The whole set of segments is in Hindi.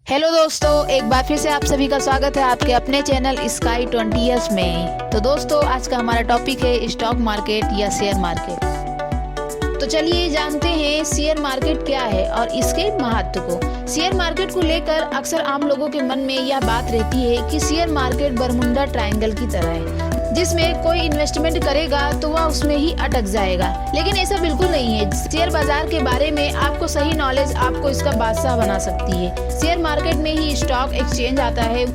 हेलो दोस्तों, एक बार फिर से आप सभी का स्वागत है आपके अपने चैनल स्काई 20 इयर्स में। तो दोस्तों, आज का हमारा टॉपिक है स्टॉक मार्केट या शेयर मार्केट। तो चलिए जानते हैं शेयर मार्केट क्या है और इसके महत्व को। शेयर मार्केट को लेकर अक्सर आम लोगों के मन में यह बात रहती है कि शेयर मार्केट बरमुंडा ट्रायंगल की तरह है, जिसमें कोई इन्वेस्टमेंट करेगा तो वह उसमें ही अटक जाएगा। लेकिन ऐसा बिल्कुल नहीं है। शेयर बाजार के बारे में आपको सही नॉलेज आपको इसका बादशाह बना सकती है। शेयर मार्केट में ही स्टॉक एक्सचेंज आता है।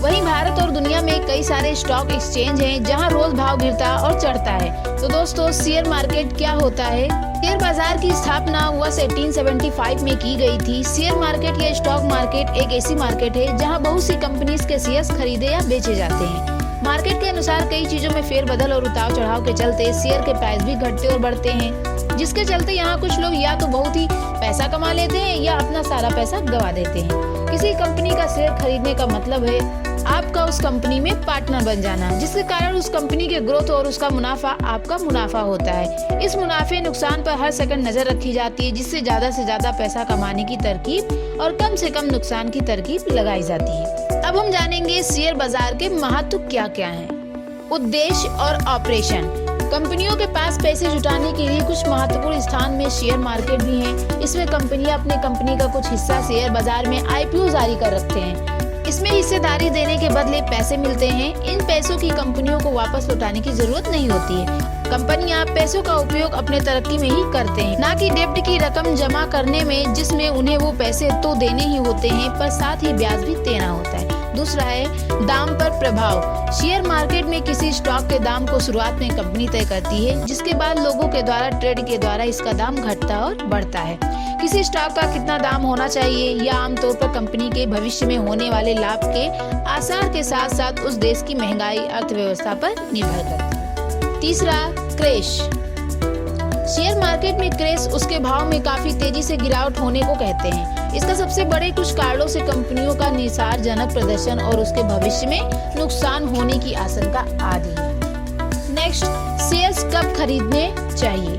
वहीं भारत और दुनिया में कई सारे स्टॉक एक्सचेंज हैं जहां रोज भाव गिरता और चढ़ता है। तो दोस्तों, शेयर मार्केट क्या होता है? शेयर बाजार की स्थापना वर्ष 1875 में की गई थी। शेयर मार्केट या स्टॉक मार्केट एक ऐसी मार्केट है जहां बहुत सी कंपनीज के शेयर्स खरीदे या बेचे जाते हैं। मार्केट के अनुसार कई चीजों में फेरबदल और उतार चढ़ाव के चलते शेयर के प्राइस भी घटते और बढ़ते हैं, जिसके चलते यहाँ कुछ लोग या तो बहुत ही पैसा कमा लेते हैं या अपना सारा पैसा गवा देते हैं। किसी कंपनी का शेयर खरीदने का मतलब है आपका उस कंपनी में पार्टनर बन जाना, जिसके कारण उस कंपनी के ग्रोथ और उसका मुनाफा आपका मुनाफा होता है। इस मुनाफे नुकसान पर हर सेकंड नजर रखी जाती है, जिससे ज्यादा से ज्यादा पैसा कमाने की तरकीब और कम से कम नुकसान की तरकीब लगाई जाती है। अब हम जानेंगे शेयर बाजार के महत्व क्या क्या हैं। उद्देश्य और ऑपरेशन। कंपनियों के पास पैसे जुटाने के लिए कुछ महत्वपूर्ण स्थान में शेयर मार्केट भी हैं। इसमें कंपनियां अपने कंपनी का कुछ हिस्सा शेयर बाजार में आईपीओ जारी कर रखते हैं। इसमें हिस्सेदारी देने के बदले पैसे मिलते हैं। इन पैसों की कंपनियों को वापस लौटाने की जरूरत नहीं होती है। कंपनियां पैसों का उपयोग अपने तरक्की में ही करते हैं, ना कि डेब्ट की रकम जमा करने में, जिसमें उन्हें वो पैसे तो देने ही होते हैं पर साथ ही ब्याज भी देना होता है। दूसरा है दाम पर प्रभाव। शेयर मार्केट में किसी स्टॉक के दाम को शुरुआत में कंपनी तय करती है, जिसके बाद लोगों के द्वारा ट्रेड के द्वारा इसका दाम घटता और बढ़ता है। किसी स्टॉक का कितना दाम होना चाहिए यह आमतौर पर कंपनी के भविष्य में होने वाले लाभ के आसार के साथ साथ उस देश की महंगाई अर्थव्यवस्था पर निर्भर करती है। तीसरा, क्रैश। शेयर मार्केट में क्रैश उसके भाव में काफी तेजी से गिरावट होने को कहते हैं। इसका सबसे बड़े कुछ कारणों से कंपनियों का निसारजनक प्रदर्शन और उसके भविष्य में नुकसान होने की आशंका आदि है। नेक्स्ट, शेयर्स कब खरीदने चाहिए।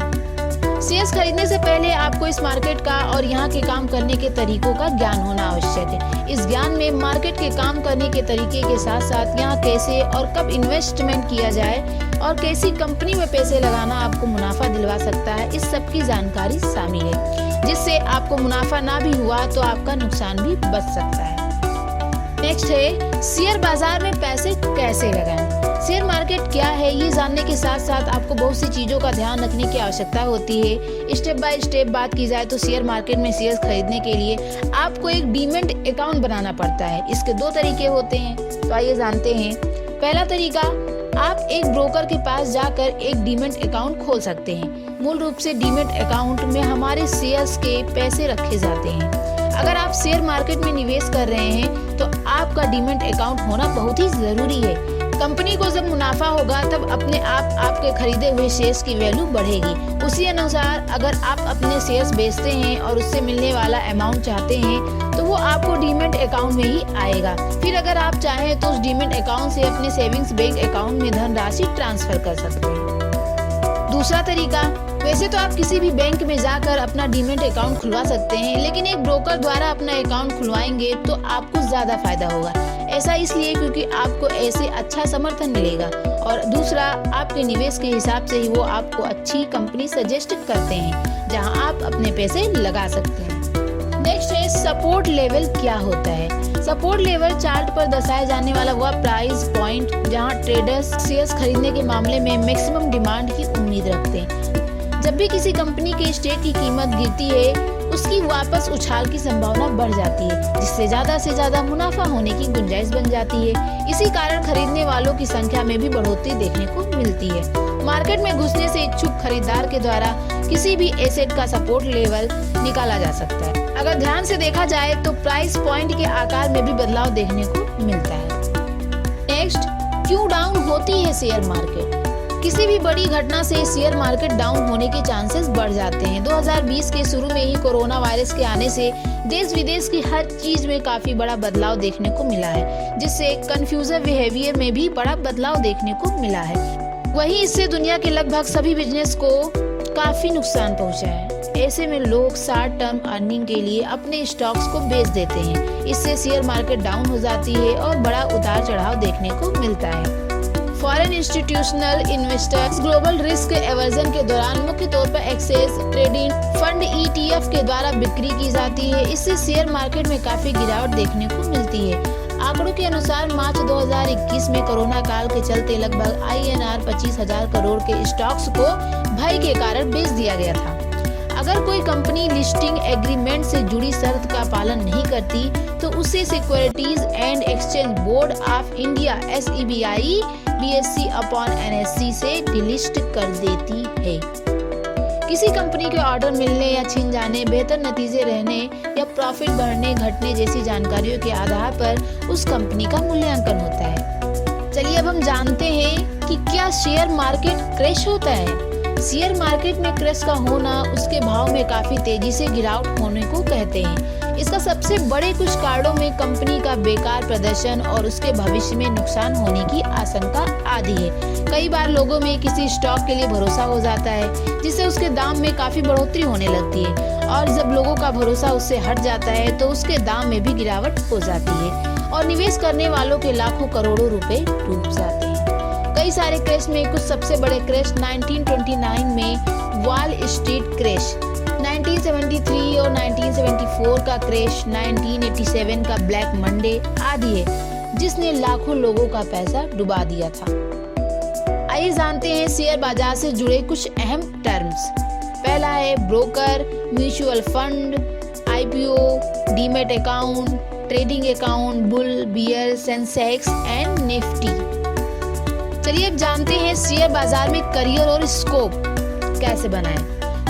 शेयर्स खरीदने से पहले आपको इस मार्केट का और यहाँ के काम करने के तरीकों का ज्ञान होना आवश्यक है। इस ज्ञान में मार्केट के काम करने के तरीके के साथ साथ यहाँ कैसे और कब इन्वेस्टमेंट किया जाए और कैसी कंपनी में पैसे लगाना आपको मुनाफा दिलवा सकता है, इस सब की जानकारी शामिल है, जिससे आपको मुनाफा ना भी हुआ तो आपका नुकसान भी बच सकता है। नेक्स्ट है शेयर बाजार में पैसे कैसे लगाएं। शेयर मार्केट क्या है ये जानने के साथ साथ आपको बहुत सी चीजों का ध्यान रखने की आवश्यकता होती है। स्टेप बाय स्टेप बात की जाए तो शेयर मार्केट में शेयर खरीदने के लिए आपको एक डीमैट अकाउंट बनाना पड़ता है। इसके दो तरीके होते हैं, तो आइए जानते हैं। पहला तरीका, आप एक ब्रोकर के पास जाकर एक डीमैट अकाउंट खोल सकते हैं। मूल रूप से डीमैट अकाउंट में हमारे शेयर्स के पैसे रखे जाते हैं। अगर आप शेयर मार्केट में निवेश कर रहे हैं तो आपका डीमैट अकाउंट होना बहुत ही जरूरी है। कंपनी को जब मुनाफा होगा तब अपने आप आपके खरीदे हुए शेयर्स की वैल्यू बढ़ेगी। उसी अनुसार अगर आप अपने शेयर्स बेचते हैं और उससे मिलने वाला अमाउंट चाहते हैं तो वो आपको डीमैट अकाउंट में ही आएगा। फिर अगर आप चाहें तो उस डीमैट अकाउंट से अपने सेविंग्स बैंक अकाउंट में धनराशि ट्रांसफर कर सकते हैं। दूसरा तरीका, वैसे तो आप किसी भी बैंक में जाकर अपना डीमैट अकाउंट खुलवा सकते हैं, लेकिन एक ब्रोकर द्वारा अपना अकाउंट खुलवाएंगे तो आपको ज्यादा फायदा होगा। ऐसा इसलिए क्योंकि आपको ऐसे अच्छा समर्थन मिलेगा और दूसरा, आपके निवेश के हिसाब से ही वो आपको अच्छी कंपनी सजेस्ट करते हैं जहां आप अपने पैसे लगा सकते हैं। नेक्स्ट है सपोर्ट लेवल क्या होता है। सपोर्ट लेवल चार्ट पर दर्शाया जाने वाला वह प्राइस पॉइंट जहां ट्रेडर्स शेयर्स खरीदने के मामले में मैक्सिमम डिमांड की उम्मीद रखते हैं। जब भी किसी कंपनी के शेयर की कीमत गिरती है उसकी वापस उछाल की संभावना बढ़ जाती है, जिससे ज्यादा से ज्यादा मुनाफा होने की गुंजाइश बन जाती है। इसी कारण खरीदने वालों की संख्या में भी बढ़ोतरी देखने को मिलती है। मार्केट में घुसने से इच्छुक खरीदार के द्वारा किसी भी एसेट का सपोर्ट लेवल निकाला जा सकता है। अगर ध्यान से देखा जाए तो प्राइस पॉइंट के आकार में भी बदलाव देखने को मिलता है। नेक्स्ट, क्यों डाउन होती है शेयर मार्केट। किसी भी बड़ी घटना से शेयर मार्केट डाउन होने के चांसेस बढ़ जाते हैं। 2020 के शुरू में ही कोरोना वायरस के आने से देश विदेश की हर चीज में काफी बड़ा बदलाव देखने को मिला है, जिससे कंफ्यूजन बिहेवियर में भी बड़ा बदलाव देखने को मिला है। वहीं इससे दुनिया के लगभग सभी बिजनेस को काफी नुकसान पहुंचा है। ऐसे में लोग शॉर्ट टर्म अर्निंग के लिए अपने स्टॉक्स को बेच देते हैं। इससे शेयर मार्केट डाउन हो जाती है और बड़ा उतार चढ़ाव देखने को मिलता है। Foreign institutional investors global risk aversion के दौरान मुख्य तौर पर एक्सेस ट्रेडिंग फंड ETF के द्वारा बिक्री की जाती है। इससे शेयर मार्केट में काफी गिरावट देखने को मिलती है। आंकड़ों के अनुसार मार्च 2021 में कोरोना काल के चलते लगभग INR 25,000 करोड़ के स्टॉक्स को भय के कारण बेच दिया गया था। अगर कोई कंपनी लिस्टिंग एग्रीमेंट से जुड़ी शर्त का पालन नहीं करती तो उसे securities and exchange board of India SEBI BSE upon NSE से डिलिस्ट कर देती है। किसी कंपनी के ऑर्डर मिलने या छिन जाने, बेहतर नतीजे रहने या प्रॉफिट बढ़ने घटने जैसी जानकारियों के आधार पर उस कंपनी का मूल्यांकन होता है। चलिए अब हम जानते हैं कि क्या शेयर मार्केट क्रैश होता है। शेयर मार्केट में क्रैश का होना उसके भाव में काफी तेजी से गिरावट होने को कहते हैं। इसका सबसे बड़े कुछ कारणों में कंपनी का बेकार प्रदर्शन और उसके भविष्य में नुकसान होने की आशंका आदि है। कई बार लोगों में किसी स्टॉक के लिए भरोसा हो जाता है जिससे उसके दाम में काफी बढ़ोतरी होने लगती है और जब लोगों का भरोसा उससे हट जाता है तो उसके दाम में भी गिरावट हो जाती है और निवेश करने वालों के लाखों करोड़ों रुपए डूब जाते हैं। कई सारे क्रैश में कुछ सबसे बड़े क्रैश 1929 में वॉल स्ट्रीट क्रैश, 1973 और 1974 का क्रैश, 1987 का ब्लैक मंडे आदि है जिसने लाखों लोगों का पैसा डुबा दिया था। आइए जानते हैं शेयर बाजार से जुड़े कुछ अहम टर्म्स। पहला है broker, mutual fund, IPO, demat account, trading account, bull, bear, Sensex and Nifty. चलिए अब जानते हैं शेयर बाजार में करियर और स्कोप कैसे बनाएं।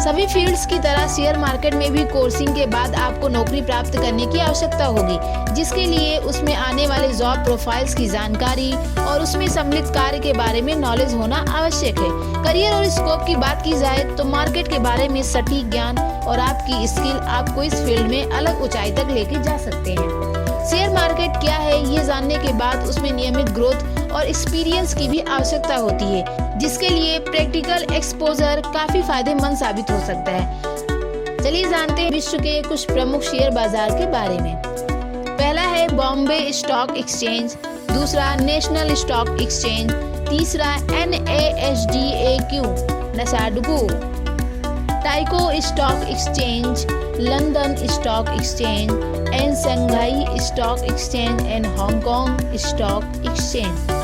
सभी फील्ड्स की तरह शेयर मार्केट में भी कोर्सिंग के बाद आपको नौकरी प्राप्त करने की आवश्यकता होगी, जिसके लिए उसमें आने वाले जॉब प्रोफाइल्स की जानकारी और उसमें सम्मिलित कार्य के बारे में नॉलेज होना आवश्यक है। करियर और स्कोप की बात की जाए तो मार्केट के बारे में सटीक ज्ञान और आपकी स्किल आपको इस फील्ड में अलग ऊंचाई तक लेके जा सकते हैं। शेयर मार्केट क्या है ये जानने के बाद उसमें नियमित ग्रोथ और एक्सपीरियंस की भी आवश्यकता होती है, जिसके लिए प्रैक्टिकल एक्सपोजर काफी फायदेमंद साबित हो सकता है। चलिए जानते हैं विश्व के कुछ प्रमुख शेयर बाजार के बारे में। पहला है बॉम्बे स्टॉक एक्सचेंज, दूसरा नेशनल स्टॉक एक्सचेंज, तीसरा NASDAQ NASDAQ, Tokyo stock exchange, London stock exchange and Shanghai stock exchange and Hong Kong stock exchange.